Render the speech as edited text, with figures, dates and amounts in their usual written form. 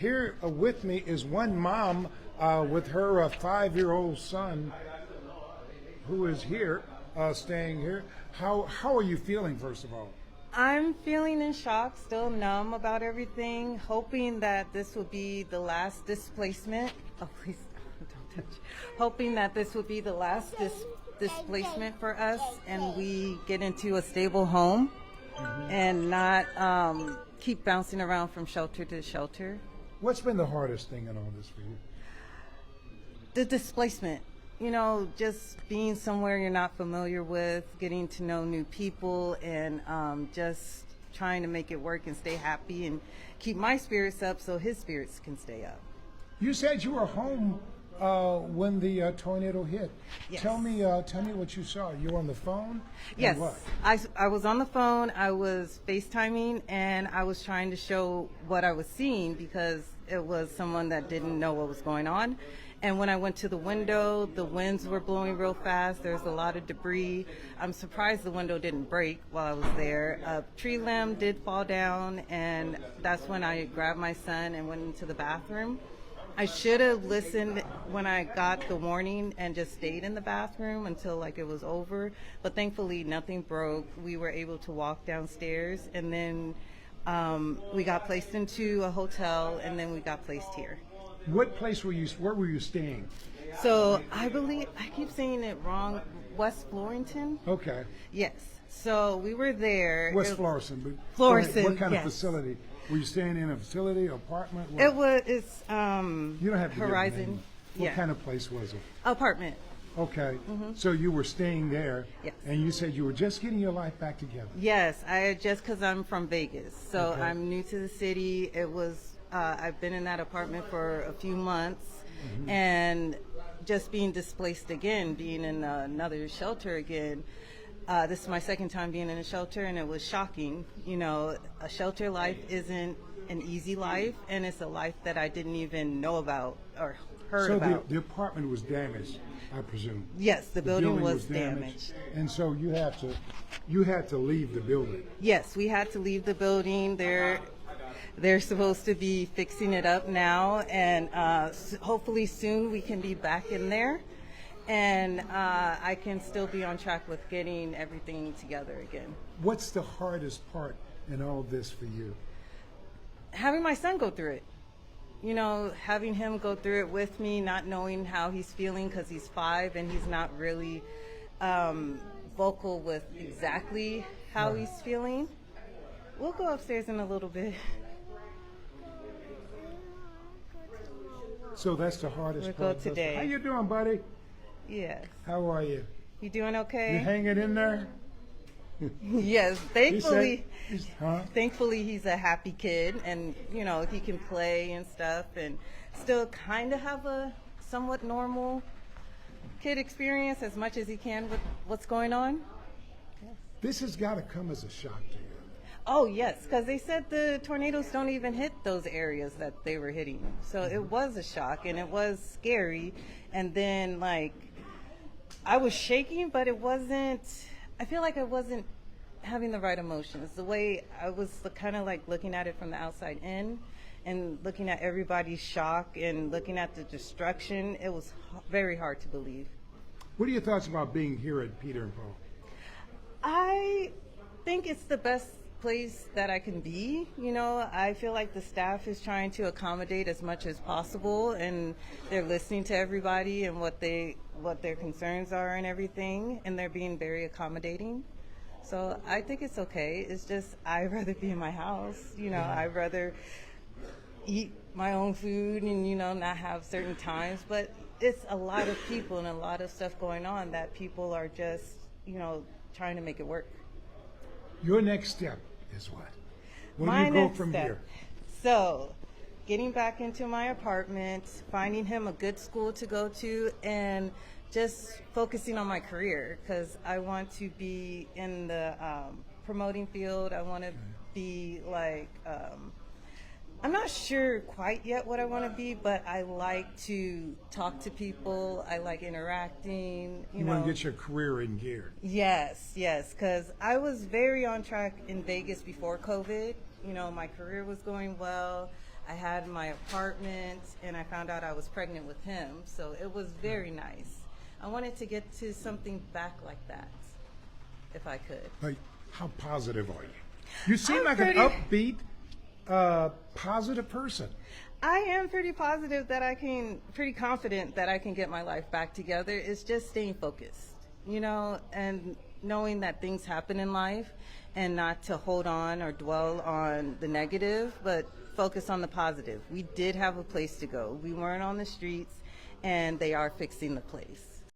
Here with me is one mom with her 5-year-old son who is here, staying here. How are you feeling, first of all? I'm feeling in shock, still numb about everything, hoping that this will be the last displacement. Oh, please don't touch. Hoping that this will be the last displacement for us and we get into a stable home and not keep bouncing around from shelter to shelter. What's been the hardest thing in all this for you? The displacement. You know, just being somewhere you're not familiar with, getting to know new people, and just trying to make it work and stay happy and keep my spirits up so his spirits can stay up. You said you were home when the tornado hit. Yes. Tell me what you saw. You were on the phone? And Yes, what? I was on the phone, I was FaceTiming, and I was trying to show what I was seeing because it was someone that didn't know what was going on. And when I went to the window, the winds were blowing real fast. There's a lot of debris. I'm surprised the window didn't break while I was there. A tree limb did fall down, and that's when I grabbed my son and went into the bathroom. I should have listened when I got the warning and just stayed in the bathroom until like it was over. But thankfully, nothing broke. We were able to walk downstairs, and then we got placed into a hotel, and then we got placed here. What place were you? Where were you staying? So I believe, I keep saying it wrong, West Florenton? Okay. Yes. So we were there. West Florissant. But Florissant, what kind yes. of facility? Were you staying in a facility, apartment? What? It was, it's You don't have to give the Horizon. name. What kind of place was it? Apartment. Okay. So you were staying there. Yes. And you said you were just getting your life back together. Yes, because I'm from Vegas. So Okay. I'm new to the city. It was, I've been in that apartment for a few months, and just being displaced again, being in another shelter again. This is my second time being in a shelter, and it was shocking. You know, a shelter life isn't an easy life, and it's a life that I didn't even know about or heard about. So the apartment was damaged, I presume. Yes, the building was damaged. And so you had to leave the building. Yes, we had to leave the building. They're supposed to be fixing it up now, and hopefully soon we can be back in there, and I can still be on track with getting everything together again. What's the hardest part in all this for you? Having my son go through it. You know, having him go through it with me, not knowing how he's feeling because he's 5 and he's not really vocal with exactly how he's feeling. We'll go upstairs in a little bit. So that's the hardest We'll part. go today. How you doing, buddy? Yes. How are you? You doing You okay? hanging in there? Yes, thankfully. Huh? Thankfully, he's a happy kid, and you know he can play and stuff, and still kind of have a somewhat normal kid experience as much as he can with what's going on. This has got to come as a shock to you. Oh yes, because they said the tornadoes don't even hit those areas that they were hitting, so it was a shock and it was scary. And then like I was shaking, but it wasn't. I feel like I wasn't having the right emotions. The way I was kind of like looking at it from the outside in and looking at everybody's shock and looking at the destruction, it was very hard to believe. What are your thoughts about being here at Peter and Paul? I think it's the best place that I can be. You know, I feel like the staff is trying to accommodate as much as possible, and they're listening to everybody and what their concerns are and everything, and they're being very accommodating. So I think it's okay. It's just I'd rather be in my house. You know, I'd rather eat my own food and, you know, not have certain times. But it's a lot of people and a lot of stuff going on that people are just, you know, trying to make it work. Your next step is what? Where My do you go next from step. here? So, getting back into my apartment, finding him a good school to go to, and just focusing on my career because I want to be in the promoting field. I want to be like, I'm not sure quite yet what I want to be, but I like to talk to people. I like interacting. You want to get your career in gear. Yes, because I was very on track in Vegas before COVID. You know, my career was going well. I had my apartment, and I found out I was pregnant with him. So it was very nice. I wanted to get to something back like that, if I could. Like, how positive are you? You seem I'm like pretty- an upbeat, positive person. I am pretty positive that pretty confident that I can get my life back together. It's just staying focused, and knowing that things happen in life and not to hold on or dwell on the negative, but focus on the positive. We did have a place to go. We weren't on the streets, and they are fixing the place.